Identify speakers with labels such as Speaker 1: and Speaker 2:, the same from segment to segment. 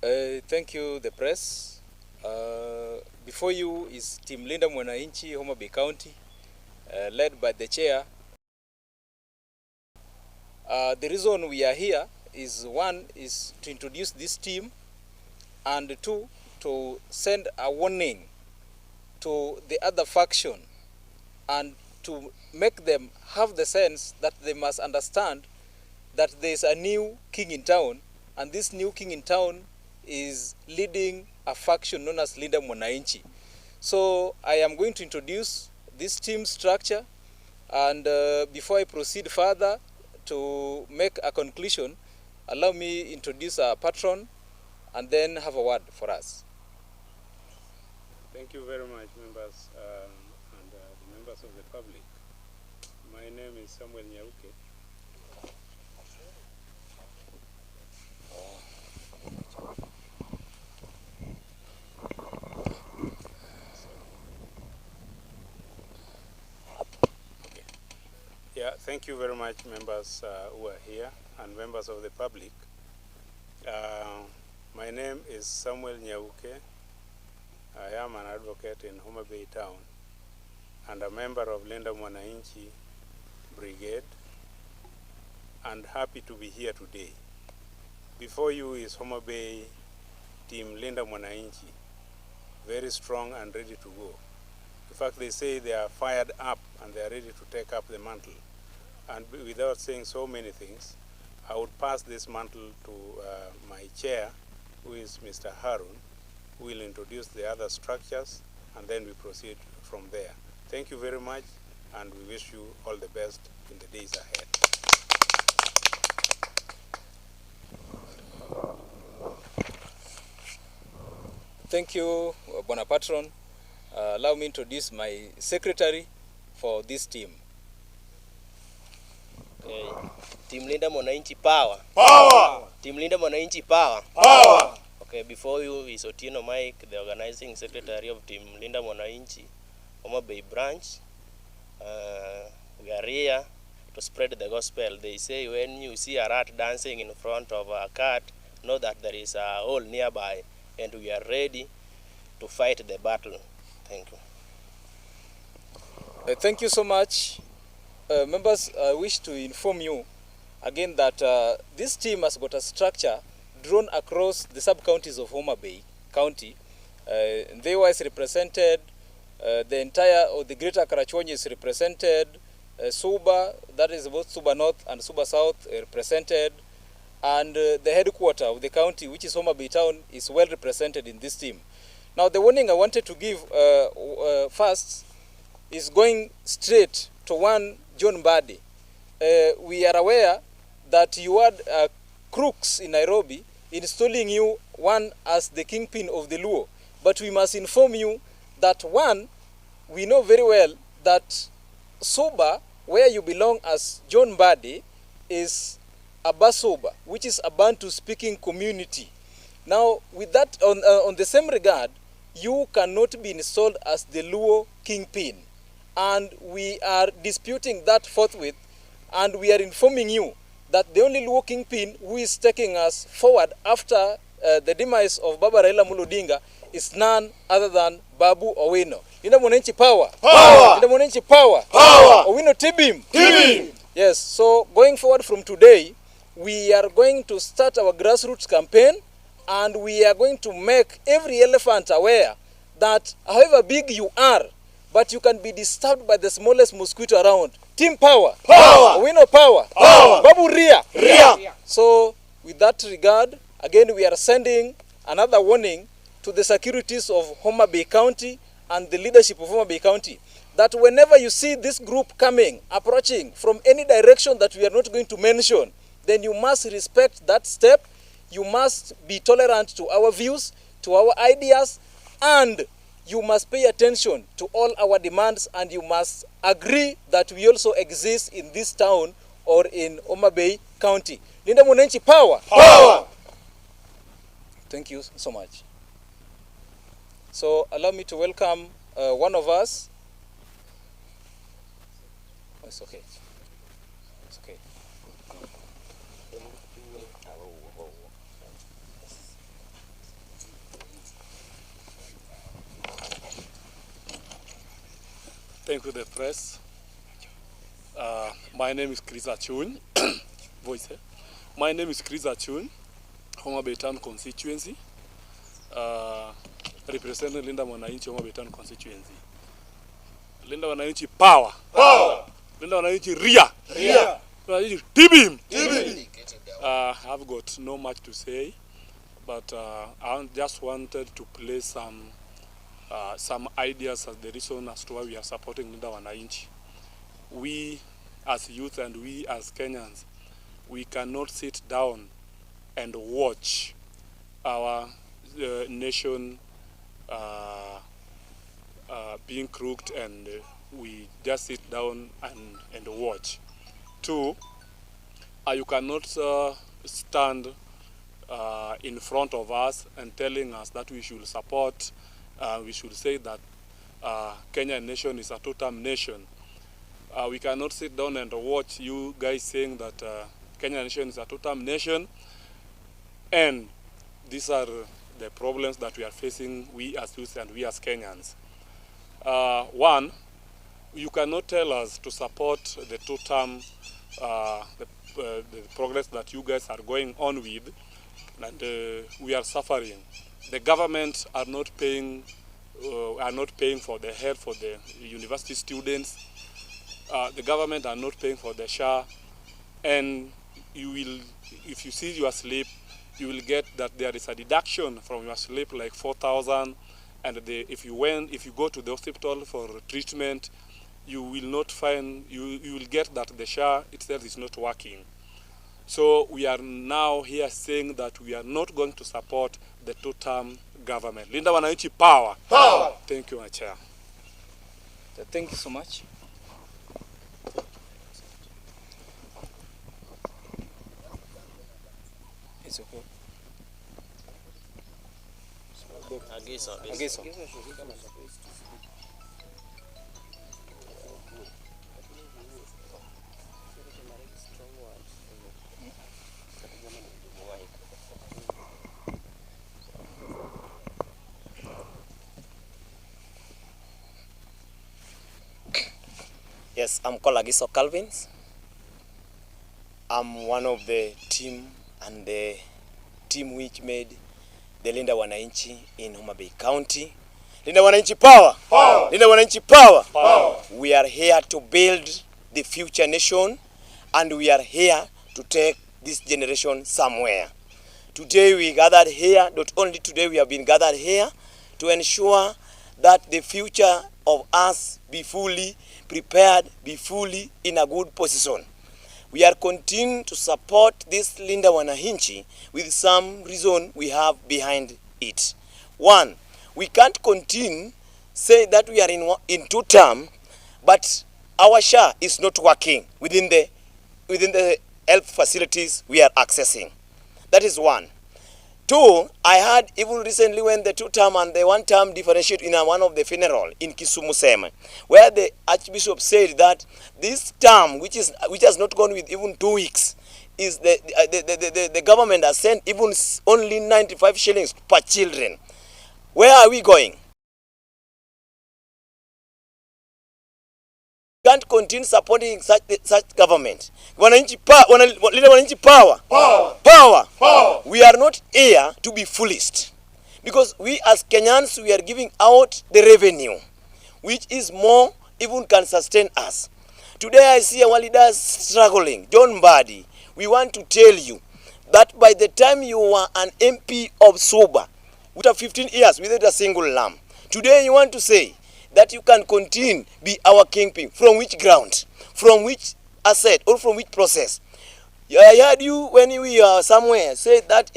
Speaker 1: Thank you, the press. Before you is Team Linda MWANAINCHI, Homabay County, led by the chair. The reason we are here is, one, is to introduce this team, and two, to send a warning to the other faction and to make them have the sense that they must understand that there is a new king in town, and this new king in town is leading a faction known as Linda MWANAINCHI. So I am going to introduce this team structure, and before I proceed further to make a conclusion, allow me introduce our patron and then have a word for us.
Speaker 2: Thank you very much, members and the members of the public. My name is Samuel Nyauke. Yeah, thank you very much, members who are here and members of the public. My name is Samuel Nyauke. I am an advocate in Homabay town and a member of Linda MWANAINCHI Brigade, and happy to be here today. Before you is Homabay team Linda MWANAINCHI, very strong and ready to go. In fact, they say they are fired up and they are ready to take up the mantle. And without saying so many things, I would pass this mantle to my chair, who is Mr. Harun, who will introduce the other structures, and then we proceed from there. Thank you very much, and we wish you all the best in the days ahead.
Speaker 1: Thank you, Bona Patron. Allow me to introduce my secretary for this team.
Speaker 3: Okay. Team Linda MWANAINCHI power.
Speaker 4: Power!
Speaker 3: Team Linda MWANAINCHI power.
Speaker 4: Power!
Speaker 3: Okay, before you is Otieno Mike, the organizing secretary of Team Linda MWANAINCHI, Homabay branch. We are here to spread the gospel. They say when you see a rat dancing in front of a cat, know that there is a hole nearby, and we are ready to fight the battle. Thank you.
Speaker 1: Thank you so much. Members, I wish to inform you again that this team has got a structure drawn across the sub-counties of Homabay County. They were represented, the entire, or the greater Karachuonyo is represented, Suba, that is both Suba North and Suba South represented, and the headquarter of the county, which is Homabay Town, is well represented in this team. Now, the warning I wanted to give first is going straight to one John Mbadi. We are aware that you had crooks in Nairobi installing you one as the kingpin of the Luo. But we must inform you that, one, we know very well that Suba, where you belong as John Mbadi, is a Basoba, which is a Bantu-speaking community. Now, with that, on the same regard, you cannot be installed as the Luo kingpin. And we are disputing that forthwith, and we are informing you that the only Luo kingpin who is taking us forward after the demise of Baba Raila Odinga is none other than Babu Owino. Linda MWANAINCHI power!
Speaker 4: Power!
Speaker 1: Linda MWANAINCHI power!
Speaker 4: Power!
Speaker 1: Owino Tibim!
Speaker 4: Tibim!
Speaker 1: Yes, so going forward from today, we are going to start our grassroots campaign, and we are going to make every elephant aware that however big you are, but you can be disturbed by the smallest mosquito around. Team power.
Speaker 4: Power.
Speaker 1: Owino power.
Speaker 4: Power.
Speaker 1: Babu Ria.
Speaker 4: Ria.
Speaker 1: So with that regard, again, we are sending another warning to the securities of Homabay County and the leadership of Homabay County that whenever you see this group coming, approaching from any direction that we are not going to mention, then you must respect that step. You must be tolerant to our views, to our ideas, and you must pay attention to all our demands, and you must agree that we also exist in this town or in Homabay County. Linda MWANAINCHI power!
Speaker 4: Power!
Speaker 1: Thank you so much. So allow me to welcome one of us. Oh, it's okay. It's okay.
Speaker 4: Thank you, the press. My name is Chris Achun. Voice. My name is Chris Achun, Homabay Town constituency, representing Linda MWANAINCHI, Homabay Town constituency. Linda MWANAINCHI power. Power. Linda MWANAINCHI ria. Ria. Tibim. Tibim. I've got no much to say, but I just wanted to place some ideas as the reason as to why we are supporting Linda MWANAINCHI. We as youth and we as Kenyans, we cannot sit down and watch our nation being crooked and we just sit down and watch. Two, you cannot stand in front of us and telling us that we should support, we should say that Kenyan nation is a two-term nation. We cannot sit down and watch you guys saying that Kenyan nation is a two-term nation, and these are the problems that we are facing, we as youth and we as Kenyans. One, you cannot tell us to support the two-term, the progress that you guys are going on with, and we are suffering. The government are not paying for the health for the university students. The government are not paying for the SHA, and you will, if you see your sleep, you will get that there is a deduction from your sleep like 4,000, and if you go to the hospital for treatment, you will not find, you will get that the SHA itself is not working. So we are now here saying that we are not going to support the two-term government. Linda MWANAINCHI power. Power. Thank you, my chair.
Speaker 1: Thank you so much. It's okay. Agiso.
Speaker 5: Yes, I'm called Agiso Calvins. I'm one of the team and the team which made the Linda MWANAINCHI in Homabay County. Linda MWANAINCHI power! Power! Linda MWANAINCHI power! Power! We are here to build the future nation, and we are here to take this generation somewhere. Today we gathered here, not only today we have been gathered here to ensure that the future of us be fully prepared, be fully in a good position. We are continuing to support this Linda MWANAINCHI with some reason we have behind it. One, we can't continue say that we are in two-term, but our SHA is not working within the health facilities we are accessing. That is one. Two, I heard even recently when the two-term and the one-term differentiate in one of the funeral in Kisumu Seme, where the Archbishop said that this term, which has not gone with even 2 weeks, is the government has sent even only 95 shillings per children. Where are we going? Can't continue supporting such government. MWANAINCHI power. Power. Power. Power. We are not here to be foolish, because we as Kenyans, we are giving out the revenue, which is more even can sustain us. Today I see our leaders struggling. John Mbadi, we want to tell you that by the time you were an MP of Soba, with 15 years without a single lamb, today you want to say that you can continue be our kingpin. From which ground? From which asset? Or from which process? I heard you when we are somewhere say that.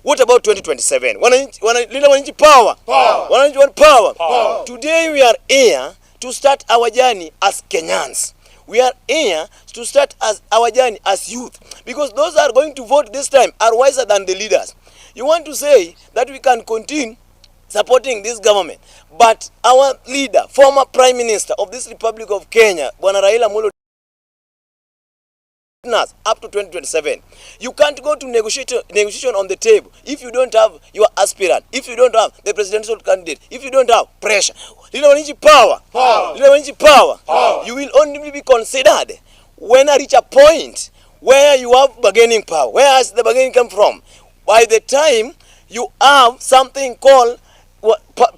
Speaker 5: What about 2027? Linda MWANAINCHI power. Power. MWANAINCHI power. Power. Today we are here to start our journey as Kenyans. We are here to start our journey as youth, because those that are going to vote this time are wiser than the leaders. You want to say that we can continue supporting this government, but our leader, former Prime Minister of this Republic of Kenya, Bwana Raila Amolo up to 2027. You can't go to negotiation on the table if you don't have your aspirant, if you don't have the presidential candidate, if you don't have pressure. Linda Wananchi power. Linda Wananchi power. You will only be considered when I reach a point where you have bargaining power. Where has the bargaining come from? By the time you have something called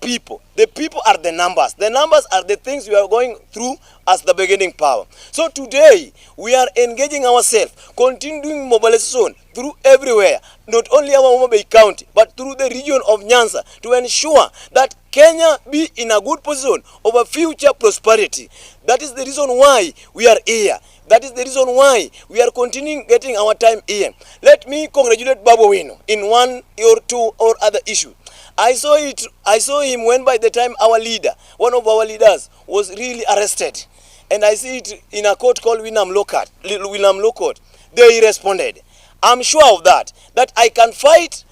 Speaker 5: people. The people are the numbers. The numbers are the things we are going through as the bargaining power. So today, we are engaging ourselves, continuing mobilization through everywhere, not only our Homabay County, but through the region of Nyanza, to ensure that Kenya be in a good position of a future prosperity. That is the reason why we are here. That is the reason why we are continuing getting our time here. Let me congratulate Babu Wino in one or two or other issue. I saw him when by the time our leader, one of our leaders, was really arrested. And I see it in a court called William Law Court. They responded. I'm sure of that I can fight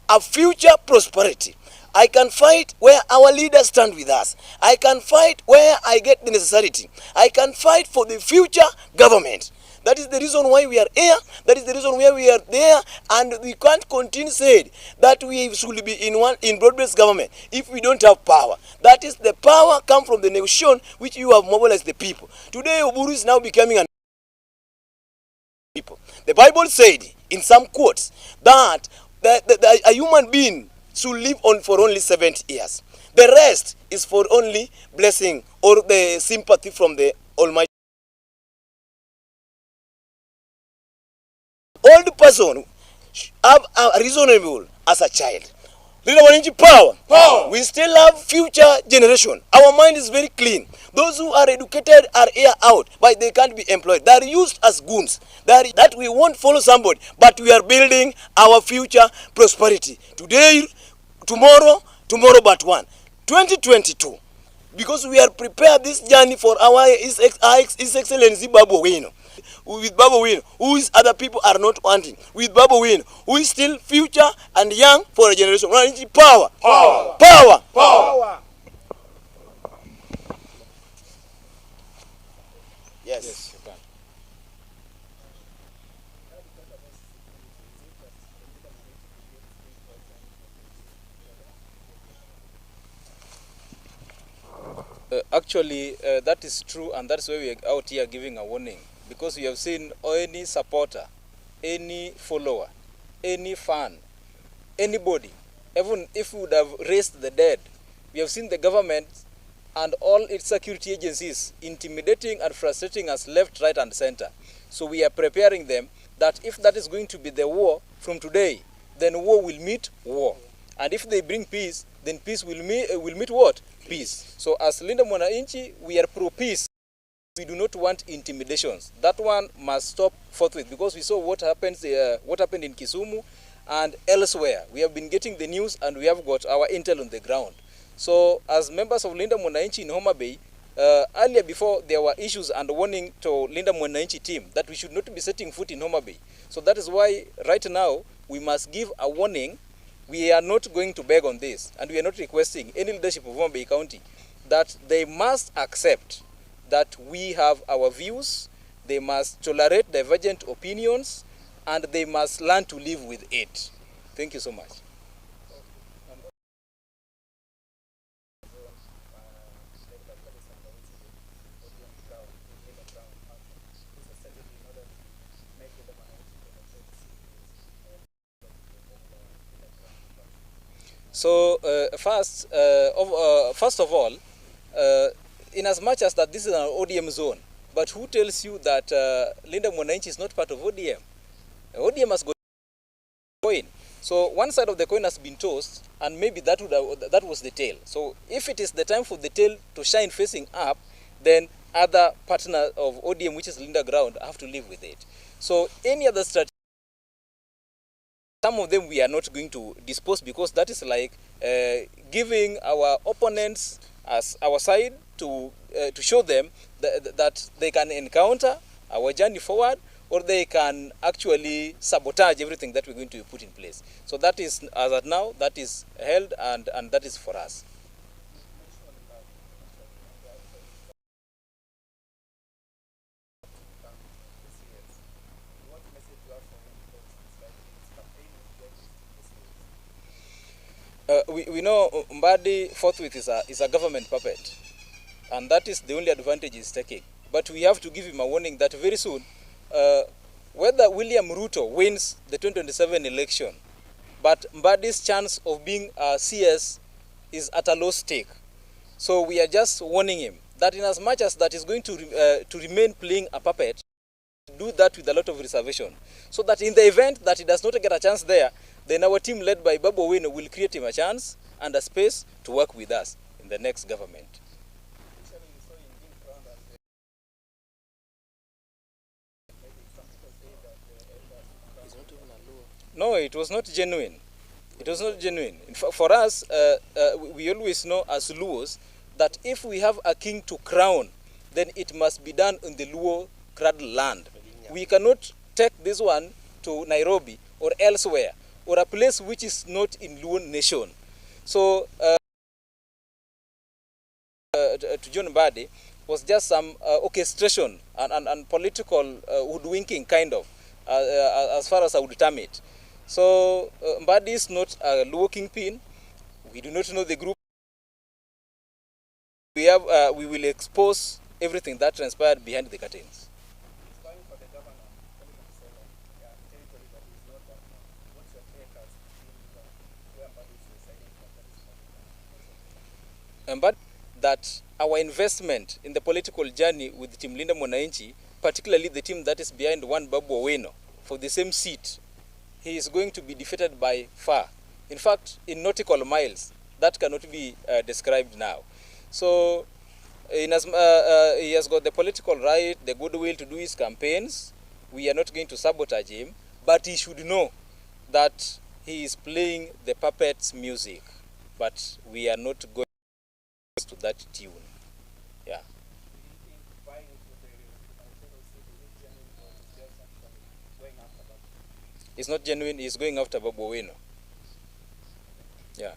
Speaker 5: a future prosperity. I can fight where our leaders stand with us. I can fight where I get the necessity. I can fight for the future government. That is the reason why we are here. That is the reason why we are there. And we can't continue saying that we should be in broad-based government if we don't have power. That is the power come from the negotiation which you have mobilized the people. Today, Oburu is now becoming an people. The Bible said in some quotes that a human being should live on for only 70 years. The rest is for only blessing or the sympathy from the Almighty. Old person have a reasonable as a child. Linda Wananchi power. We still have future generation. Our mind is very clean. Those who are educated are here out, but they can't be employed. They are used as goons. That we won't follow somebody, but we are building our future prosperity. Today, tomorrow but one. 2022. Because we are prepared this journey for our His Excellency Babu Wino. With Babu Wino, who is other people are not wanting. With Babu Wino, who is still future and young for a generation. Power. Power. Power. Power. Yes.
Speaker 1: You can. Actually, that is true, and that's why we are out here giving a warning. Because we have seen any supporter, any follower, any fan, anybody, even if we would have raised the dead, we have seen the government and all its security agencies intimidating and frustrating us left, right, and center. So we are preparing them that if that is going to be the war from today, then war will meet war. And if they bring peace, then peace will meet what? Peace. So as Linda MWANAINCHI, we are pro-peace. We do not want intimidations. That one must stop forthwith, because we saw what happened in Kisumu and elsewhere. We have been getting the news and we have got our intel on the ground. So as members of Linda MWANAINCHI in Homabay, earlier before there were issues and warning to Linda MWANAINCHI team that we should not be setting foot in Homabay. So that is why right now we must give a warning. We are not going to beg on this, and we are not requesting any leadership of Homabay County that they must accept that we have our views, they must tolerate divergent opinions, and they must learn to live with it. Thank you so much. So first of all, in as much as that this is an ODM zone, but who tells you that Linda MWANAINCHI is not part of ODM? ODM has got coin. So one side of the coin has been tossed, and maybe that was the tail. So if it is the time for the tail to shine facing up, then other partner of ODM, which is Linda Ground, have to live with it. So any other strategy, some of them we are not going to dispose, because that is like giving our opponents as our side to show them that they can encounter our journey forward, or they can actually sabotage everything that we're going to put in place. So that is, as of now, that is held, and that is for us. We know Mbadi forthwith is a government puppet, and that is the only advantage he's taking. But we have to give him a warning that very soon, whether William Ruto wins the 2027 election, but Mbadi's chance of being a CS is at a low stake. So we are just warning him that in as much as that is going to remain playing a puppet, do that with a lot of reservation, so that in the event that he does not get a chance there, then our team led by Babu Owino will create him a chance and a space to work with us in the next government. No, it was not genuine. It was not genuine. In fact, for us, we always know as Luos that if we have a king to crown, then it must be done on the Luo cradle land. We cannot take this one to Nairobi or elsewhere, or a place which is not in Luo nation. So, to John Mbadi was just some orchestration and political hoodwinking kind of, as far as I would term it. So, Mbadi is not a Luo kingpin. We do not know the group. We will expose everything that transpired behind the curtains. But that our investment in the political journey with Team Linda Mwananchi, particularly the team that is behind one Babu Owino for the same seat, he is going to be defeated by far. In fact, in nautical miles, that cannot be described now. So, he has got the political right, the goodwill to do his campaigns. We are not going to sabotage him, but he should know that he is playing the puppet's music, but we are not going to that tune. Yeah. It's not genuine. He's going after Babu Owino. Yeah.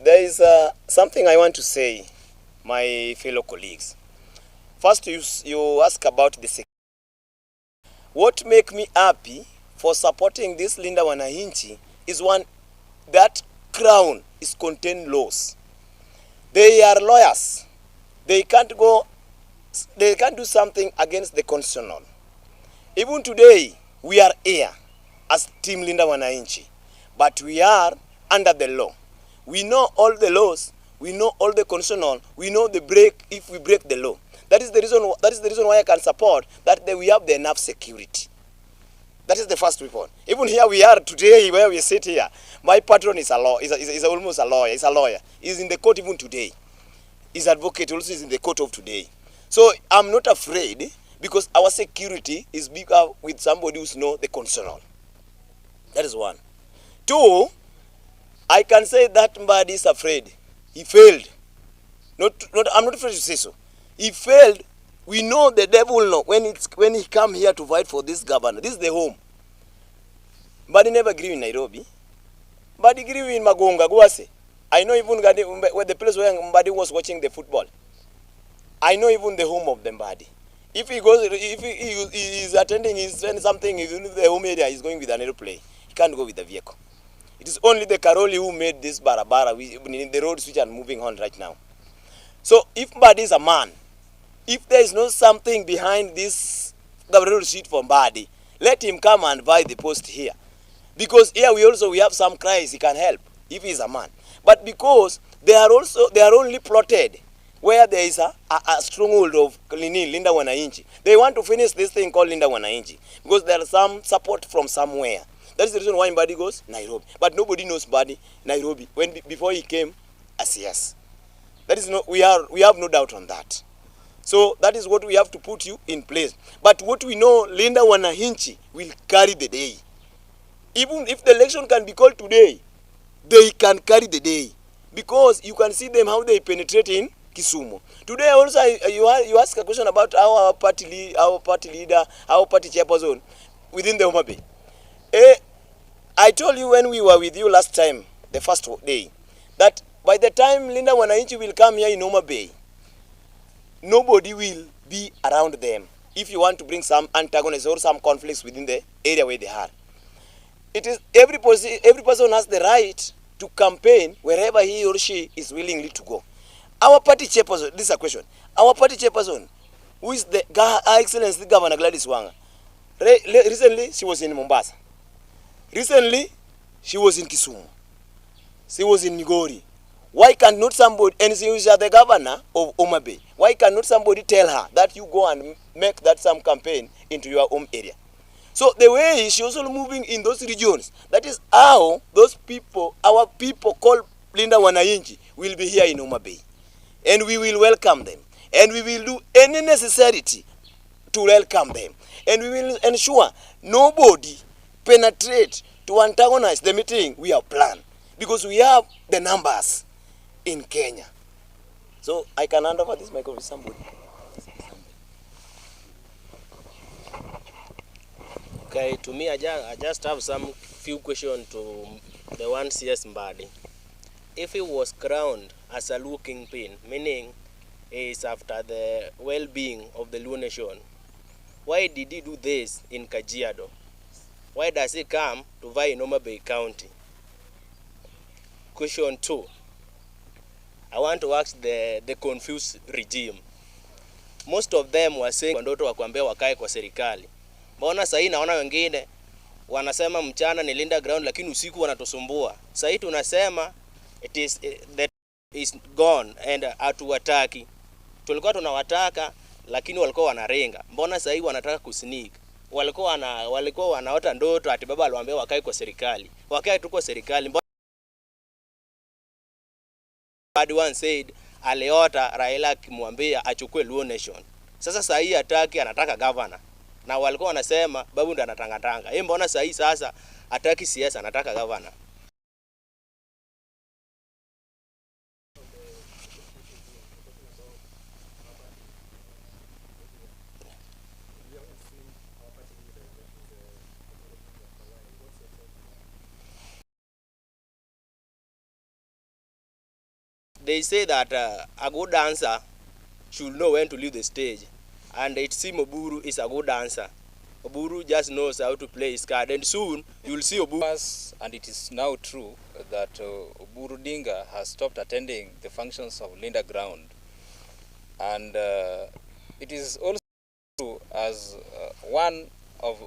Speaker 5: There is something I want to say, my fellow colleagues. First, you ask about the security. What make me happy for supporting this Linda Wananchi is one, that crown is contained laws. They are lawyers. They can't do something against the constitutional. Even today, we are here as Team Linda Wananchi, but we are under the law. We know all the laws. We know all the constitutional. We know the break if we break the law. That is the reason why I can support that we have the enough security. That is the first report. Even here we are today, where we sit here. My patron is a law. Is almost a lawyer. He's a lawyer. He's in the court even today. His advocate also is in the court of today. So I'm not afraid, because our security is bigger with somebody who's know the constitutional. That is one. Two, I can say that Mbadi is afraid. He failed. I'm not afraid to say so. He failed. We know the devil will know when he come here to fight for this governor. This is the home. Mbadi never grew in Nairobi. Mbadi grew in Magonga, Guase. I know even where the place where Mbadi was watching the football. I know even the home of the Mbadi. If he goes, if he is attending his friend something, even if the home area is going with an aeroplane, he can't go with the vehicle. It is only the Karoli who made this barabara, the roads which are moving on right now. So if Mbadi is a man, if there is no something behind this government seat for Mbadi, let him come and buy the post here. Because here we have some cries he can help if he is a man. But because they are only plotted where there is a stronghold of Linda Wananchi. They want to finish this thing called Linda Wananchi because there is some support from somewhere. That is the reason why Mbadi goes Nairobi. But nobody knows Mbadi Nairobi before he came as yes. That is we have no doubt on that. So that is what we have to put you in place. But what we know, Linda Wananchi will carry the day. Even if the election can be called today, they can carry the day. Because you can see them how they penetrate in Kisumu. Today also you ask a question about our party leader, our party chairperson within the Homabay. I told you when we were with you last time, the first day, that by the time Linda Wananchi will come here in Homabay, nobody will be around them. If you want to bring some antagonists or some conflicts within the area where they are. It is every person has the right to campaign wherever he or she is willingly to go. Our party chairperson, this is a question. Our party chairperson, who is the Her Excellency Governor Gladys Wanga, recently she was in Mombasa. Recently she was in Kisumu. She was in Migori. Why cannot somebody, and she is the governor of Homabay, why cannot somebody tell her that you go and make that some campaign into your home area? So the way she also moving in those regions, that is how those people, our people called Linda Wananchi, will be here in Homabay. And we will welcome them. And we will do any necessity to welcome them. And we will ensure nobody penetrate to antagonize the meeting we have planned. Because we have the numbers in Kenya. So I can hand over this microphone to somebody.
Speaker 3: Okay, to me, I just have some few questions to the one CS Mbadi. If he was crowned as a Luo kingpin, meaning he is after the well-being of the Luo nation, why did he do this in Kajiado? Why does he come to vie in Homabay County? Question 2. I want to ask the confused regime. Most of them were saying wandoto wakuambia wakae kwa serikali. Mbona sasa naona wengine wanasema mchana ni Linda ground lakini usiku wanatusumbua. Sasa tunasema that is gone and hatuwataki. Tulikuwa tunawataka lakini walikuwa wanarenga. Mbona sasa wanataka kusneak? Walikuwa wanaota ndoto ati baba aliwaambia wakae kwa serikali. Wakae tu kwa serikali. One said aliota Raila akimwambia achukue Luo nation. Sasa hataki, anataka governor. Na walikuwa wanasema babu ndo anatangatanga. Mbona sasa hataki siasa, anataka governor. They say that a good dancer should know when to leave the stage, and it seems Oburu is a good dancer. Oburu just knows how to play his card, and soon you will see Oburu.
Speaker 1: And it is now true that Oburu Dinga has stopped attending the functions of Linda Ground, and it is also true, as one of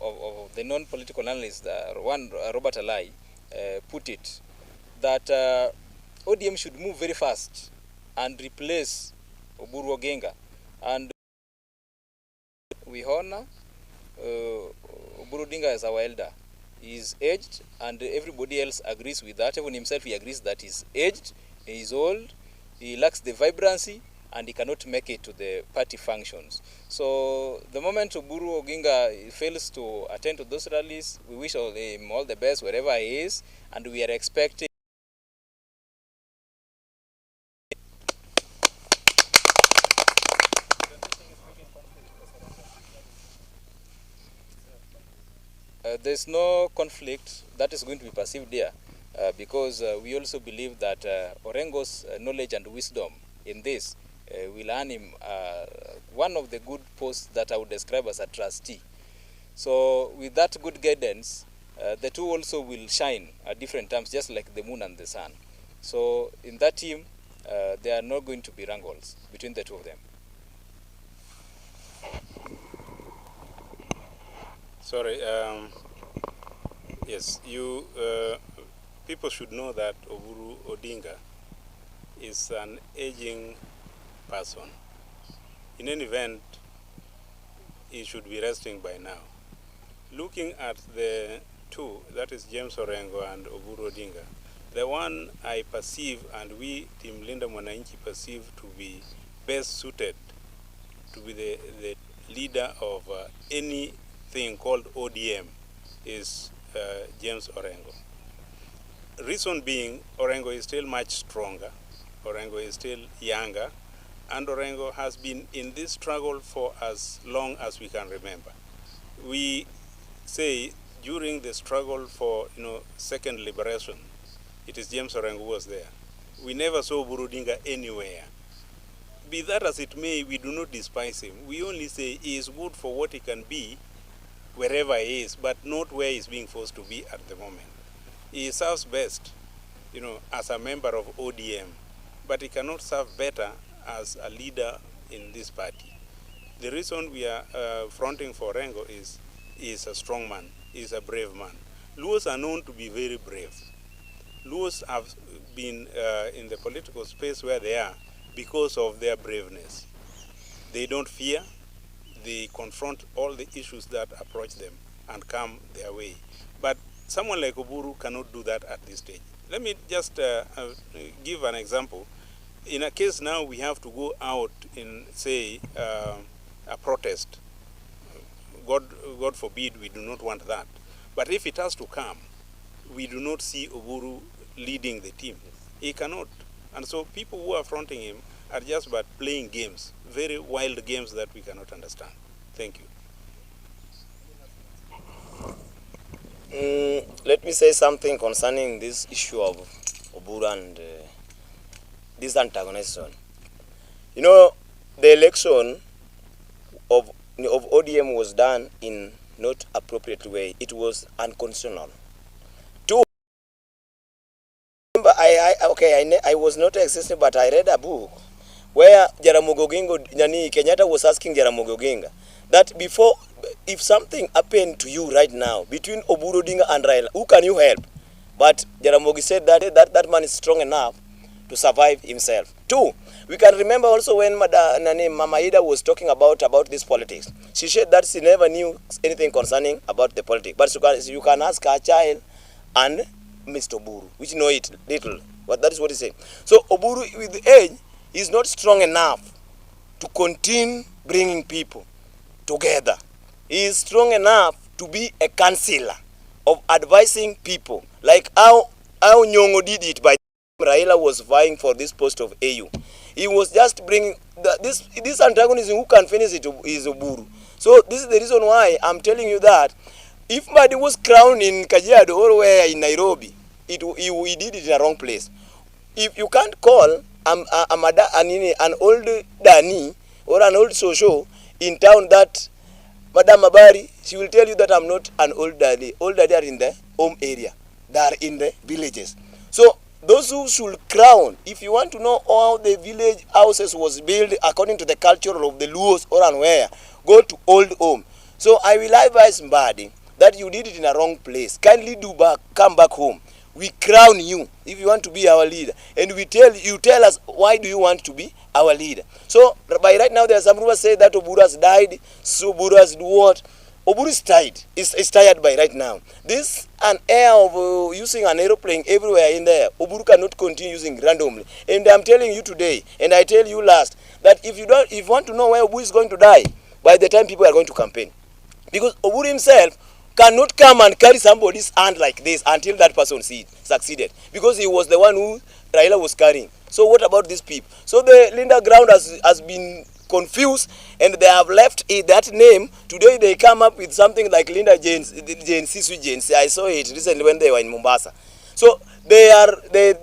Speaker 1: the non-political analysts, Robert Alai, put it, that ODM should move very fast and replace Oburu Oginga. And we honor Oburu Dinga as our elder. He is aged, and everybody else agrees with that. Even himself, he agrees that he is aged, he is old, he lacks the vibrancy, and he cannot make it to the party functions. So the moment Oburu Oginga fails to attend to those rallies, we wish him all the best wherever he is, and we are expecting there's no conflict that is going to be perceived here, because we also believe that Orengo's knowledge and wisdom in this will earn him one of the good posts that I would describe as a trustee. So with that good guidance, the two also will shine at different times, just like the moon and the sun. So in that team, there are not going to be wrangles between the two of them.
Speaker 2: Sorry, yes, people should know that Oburu Odinga is an aging person. In any event, he should be resting by now. Looking at the two, that is James Orengo and Oburu Odinga, the one I perceive and we, Team Linda MWANAINCHI, perceive to be best suited to be the leader of anything called ODM is James Orengo. Reason being, Orengo is still much stronger, Orengo is still younger, and Orengo has been in this struggle for as long as we can remember. We say during the struggle for second liberation, it is James Orengo who was there. We never saw Oburu Odinga anywhere. Be that as it may, we do not despise him. We only say he is good for what he can be wherever he is, but not where he's being forced to be at the moment. He serves best, you know, as a member of ODM, but he cannot serve better as a leader in this party. The reason we are fronting for Rengo is he is a strong man, he is a brave man. Luos are known to be very brave. Luos have been in the political space where they are because of their braveness. They don't fear, they confront all the issues that approach them and come their way. But someone like Oburu cannot do that at this stage. Let me just give an example. In a case now we have to go out in, say, a protest. God forbid, we do not want that. But if it has to come, we do not see Oburu leading the team. He cannot. And so people who are fronting him are just but playing games, very wild games that we cannot understand. Thank you.
Speaker 5: Let me say something concerning this issue of Oburu and this antagonism. You know, the election of ODM was done in not appropriate way. It was unconstitutional. Two, I was not existing, but I read a book where Jaramogi Oginga, Kenyatta was asking Jaramogi Oginga that before, if something happened to you right now between Oburu Odinga and Raila, who can you help? But Jaramogi said that man is strong enough to survive himself. Two, we can remember also when Mama Ida was talking about this politics. She said that she never knew anything concerning about the politics. But you can ask her child and Mr. Oburu, which know it little. But that is what he said. So Oburu, with the age, is not strong enough to continue bringing people together. He is strong enough to be a counselor of advising people, like how Nyong'o did it by Raila was vying for this post of AU. He was just bringing this antagonism. Who can finish it is Oburu. So this is the reason why I'm telling you that if Madi was crowned in Kajiado or where in Nairobi, he did it in a wrong place. If you can't call an old Dani or an old Sosho in town that Madam Mabari, she will tell you that I'm not an old daddy. Old daddy are in the home area. They are in the villages. So those who should crown, if you want to know how the village houses was built according to the culture of the Luos or anywhere, go to old home. So I will advise Mbadi that you did it in a wrong place. Kindly come back home. We crown you if you want to be our leader. And you tell us why do you want to be our leader. So by right now there are some rumors say that Oburu has died, so Oburu has what? Oburu is tired. Is tired by right now. This an air of using an aeroplane everywhere in there. Oburu cannot continue using randomly. And I'm telling you today, and I tell you last, that if you want to know where Oburu is going to die, by the time people are going to campaign, because Oburu himself cannot come and carry somebody's hand like this until that person succeeded, because he was the one who Raila was carrying. So what about these people? So the Linda ground has been confused, and they have left that name. Today they come up with something like Linda Jane Sisu Jane. I saw it recently when they were in Mombasa. So they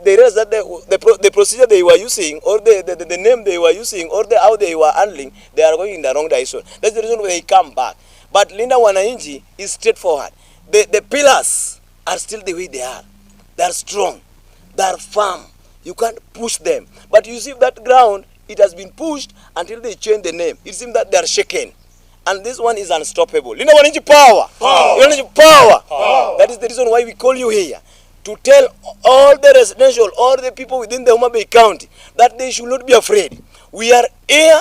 Speaker 5: realize that the procedure they were using, or the name they were using, or how they were handling, they are going in the wrong direction. That's the reason why they come back. But Linda Wananchi is straightforward. The pillars are still the way they are. They are strong. They are firm. You can't push them. But you see that ground, it has been pushed until they change the name. It seems that they are shaken. And this one is unstoppable. Linda Wananchi power. Power. That is the reason why we call you here. To tell all the residential, all the people within the Homabay County that they should not be afraid. We are here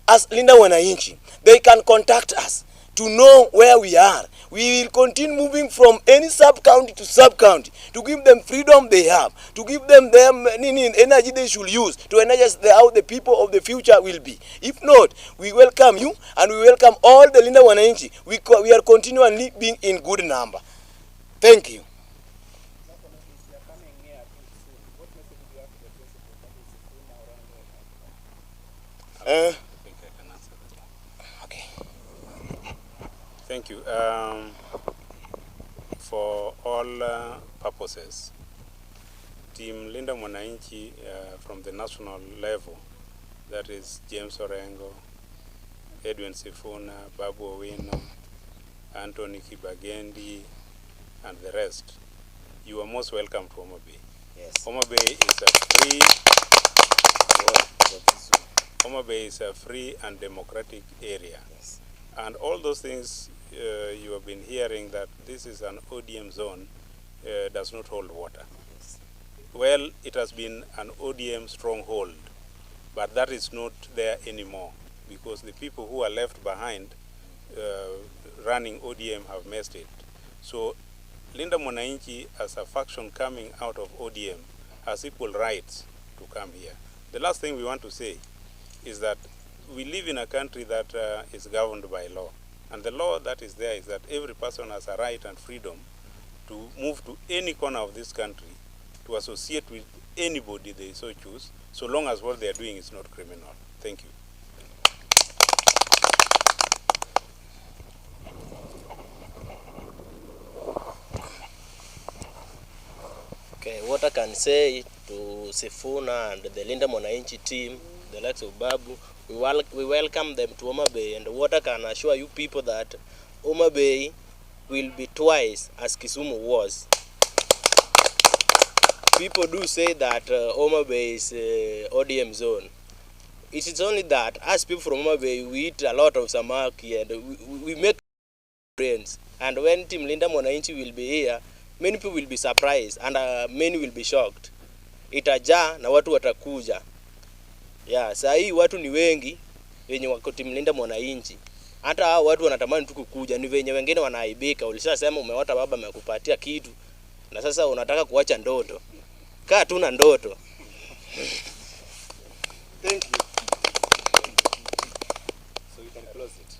Speaker 5: as Linda Wananchi. They can contact us to know where we are. We will continue moving from any sub-county to sub-county to give them freedom they have, to give them energy they should use to energize how the people of the future will be. If not, we welcome you and we welcome all the Linda Wananchi. We are continually being in good number. Thank you.
Speaker 2: Thank you. For all purposes, Team Linda Mwananchi from the national level, that is James Orengo, Edwin Sifuna, Babu Owino, Anthony Kibagendi, and the rest, you are most welcome to Homabay.
Speaker 5: Yes.
Speaker 2: Homabay is a free and democratic area.
Speaker 5: Yes.
Speaker 2: And all those things you have been hearing, that this is an ODM zone, does not hold water.
Speaker 5: Yes.
Speaker 2: Well, it has been an ODM stronghold, but that is not there anymore, because the people who are left behind running ODM have messed it. So Linda MWANAINCHI, as a faction coming out of ODM, has equal rights to come here. The last thing we want to say is that we live in a country that is governed by law. And the law that is there is that every person has a right and freedom to move to any corner of this country, to associate with anybody they so choose, so long as what they are doing is not criminal. Thank you.
Speaker 3: Okay, what I can say to Sifuna and the Linda MWANAINCHI team, the likes of Babu, we welcome them to Homabay, and what I can assure you people that Homabay will be twice as Kisumu was. People do say that Homabay is ODM zone. It is only that as people from Homabay, we eat a lot of samaki and we make friends. And when Team Linda MWANAINCHI will be here, many people will be surprised and many will be shocked. Itajaa na watu watakuja. Yeah, saa hii watu ni wengi wenye wako Team Linda MWANAINCHI. Hata hao watu wanatamani tu kukuja, ni venye wengine wanaaibika. Ulishasema umeota baba amekupatia kitu na sasa unataka kuacha ndoto. Kaa tu na ndoto.
Speaker 5: Thank you. So we can close it.